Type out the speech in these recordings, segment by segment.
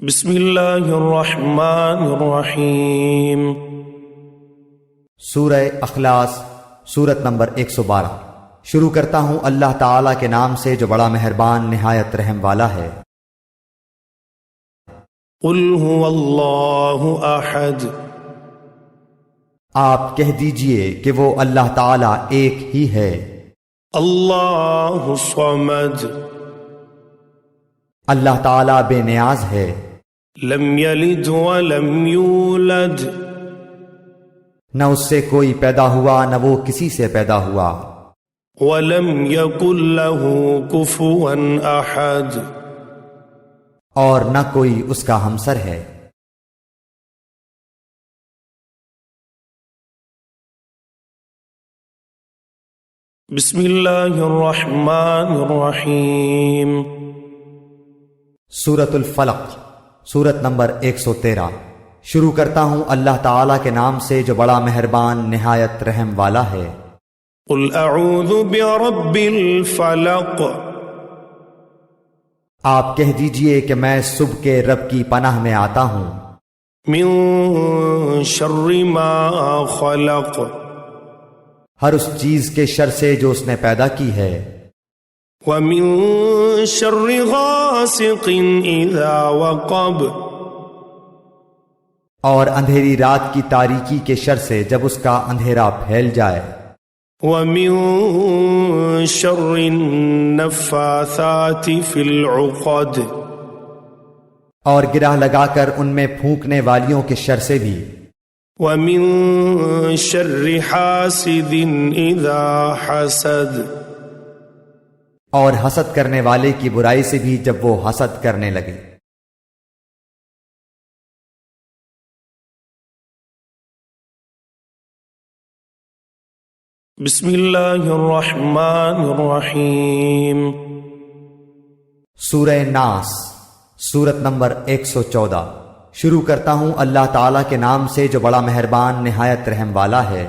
بسم اللہ الرحمن الرحیم۔ سورہ اخلاص، سورت نمبر 112۔ شروع کرتا ہوں اللہ تعالیٰ کے نام سے جو بڑا مہربان نہایت رحم والا ہے۔ قل هو اللہ احد، آپ کہہ دیجئے کہ وہ اللہ تعالیٰ ایک ہی ہے۔ اللہ الصمد، اللہ تعالیٰ بے نیاز ہے۔ لم یلد ولم یولد، نہ اس سے کوئی پیدا ہوا نہ وہ کسی سے پیدا ہوا۔ ولم یکن له کفوا احد، اور نہ کوئی اس کا ہمسر ہے۔ بسم اللہ الرحمن الرحیم۔ سورت الفلق، سورت نمبر 113۔ شروع کرتا ہوں اللہ تعالیٰ کے نام سے جو بڑا مہربان نہایت رحم والا ہے۔ قل اعوذ برب الفلق، آپ کہہ دیجئے کہ میں صبح کے رب کی پناہ میں آتا ہوں۔ من شر ما خلق، ہر اس چیز کے شر سے جو اس نے پیدا کی ہے۔ ومن شر غاسق اذا وقب، اور اندھیری رات کی تاریکی کے شر سے جب اس کا اندھیرا پھیل جائے۔ ومن شر النفاثات فی العقد، اور گرہ لگا کر ان میں پھونکنے والیوں کے شر سے بھی۔ ومن شر حاسد اذا حسد، اور حسد کرنے والے کی برائی سے بھی جب وہ حسد کرنے لگے۔ بسم اللہ الرحمن الرحیم۔ سورہ ناس، سورت نمبر 114۔ شروع کرتا ہوں اللہ تعالیٰ کے نام سے جو بڑا مہربان نہایت رحم والا ہے۔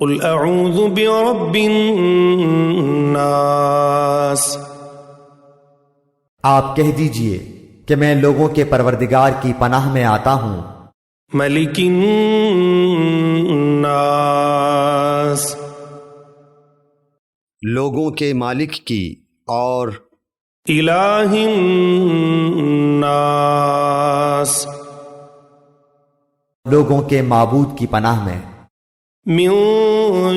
قل اعوذ برب الناس، آپ کہہ دیجئے کہ میں لوگوں کے پروردگار کی پناہ میں آتا ہوں۔ ملک الناس، لوگوں کے مالک کی، اور الہ الناس، لوگوں کے معبود کی پناہ میں۔ من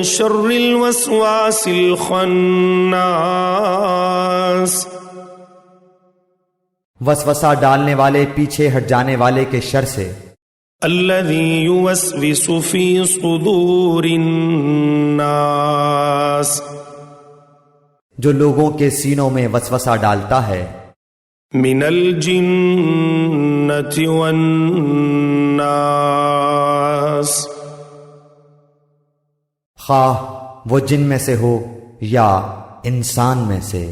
شر الوسواس الخناس، وسوسہ ڈالنے والے پیچھے ہٹ جانے والے کے شر سے۔ الذی یوسوس فی صدور الناس، جو لوگوں کے سینوں میں وسوسہ ڈالتا ہے۔ من الجنۃ والناس، خواہ وہ جن میں سے ہو یا انسان میں سے۔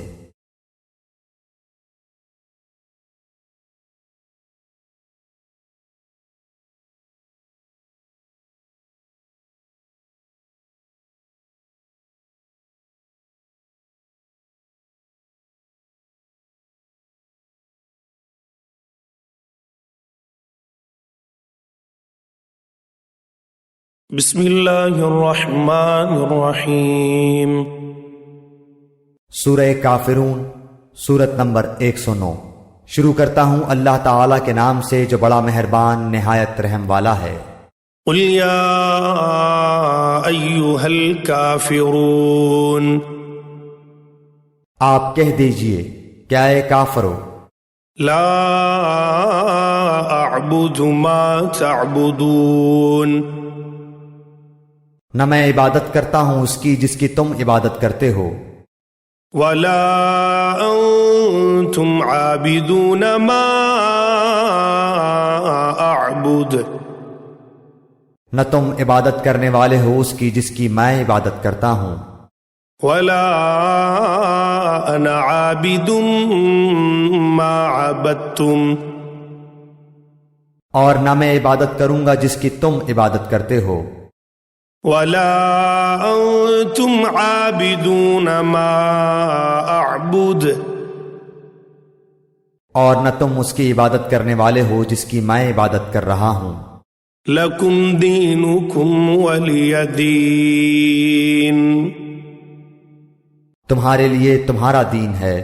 بسم اللہ الرحمن الرحیم۔ سورہ کافرون، سورت نمبر 109۔ شروع کرتا ہوں اللہ تعالیٰ کے نام سے جو بڑا مہربان نہایت رحم والا ہے۔ قل یا ایہا الکافرون، آپ کہہ دیجئے کیا اے کافرو، لا اعبد ما تعبدون، نہ میں عبادت کرتا ہوں اس کی جس کی تم عبادت کرتے ہو۔ ولا انتم عابدون ما اعبد، نہ تم عبادت کرنے والے ہو اس کی جس کی میں عبادت کرتا ہوں۔ ولا انا عابد ما عبدتم، اور نہ میں عبادت کروں گا جس کی تم عبادت کرتے ہو۔ ولا انتم عابدون ما اعبد، اور نہ تم اس کی عبادت کرنے والے ہو جس کی میں عبادت کر رہا ہوں۔ لکم دینکم ولی دین، تمہارے لیے تمہارا دین ہے